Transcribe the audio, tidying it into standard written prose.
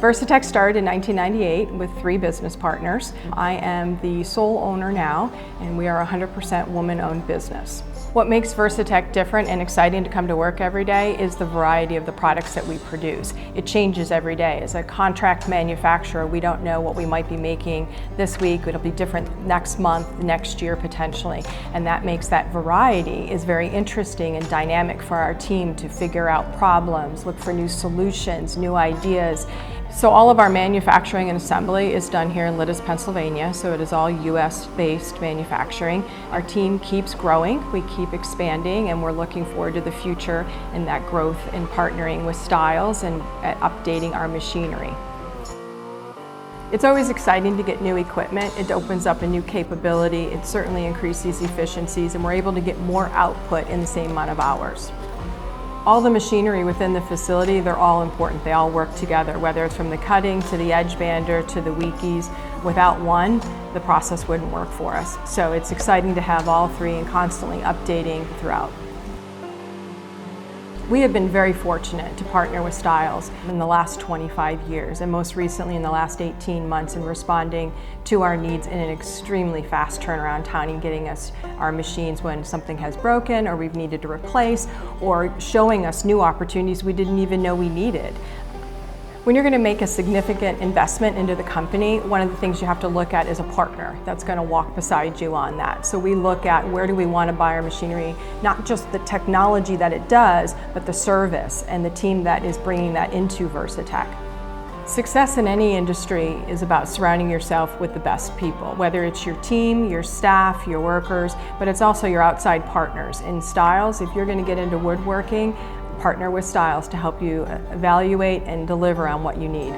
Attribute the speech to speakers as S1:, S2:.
S1: Versatek started in 1998 with 3 business partners. I am the sole owner now, and we are a 100% woman-owned business. What makes Versatek different and exciting to come to work every day is the variety of the products that we produce. It changes every day. As a contract manufacturer, we don't know what we might be making this week. It'll be different next month, next year potentially. And that makes that variety is very interesting and dynamic for our team to figure out problems, look for new solutions, new ideas. So all of our manufacturing and assembly is done here in Lititz, Pennsylvania, so it is all US-based manufacturing. Our team keeps growing, we keep expanding, and we're looking forward to the future and that growth in partnering with Stiles and updating our machinery. It's always exciting to get new equipment. It opens up a new capability, it certainly increases efficiencies, and we're able to get more output in the same amount of hours. All the machinery within the facility, they're all important. They all work together, whether it's from the cutting to the Edgebander to the WEEKEs. Without one, the process wouldn't work for us. So it's exciting to have all 3 and constantly updating throughout. We have been very fortunate to partner with Stiles in the last 25 years, and most recently in the last 18 months in responding to our needs in an extremely fast turnaround time and getting us our machines when something has broken or we've needed to replace, or showing us new opportunities we didn't even know we needed. When you're going to make a significant investment into the company, one of the things you have to look at is a partner that's going to walk beside you on that. So we look at where do we want to buy our machinery, not just the technology that it does, but the service and the team that is bringing that into Versatek. Success in any industry is about surrounding yourself with the best people, whether it's your team, your staff, your workers, but it's also your outside partners. In Stiles, if you're going to get into woodworking, partner with Stiles to help you evaluate and deliver on what you need.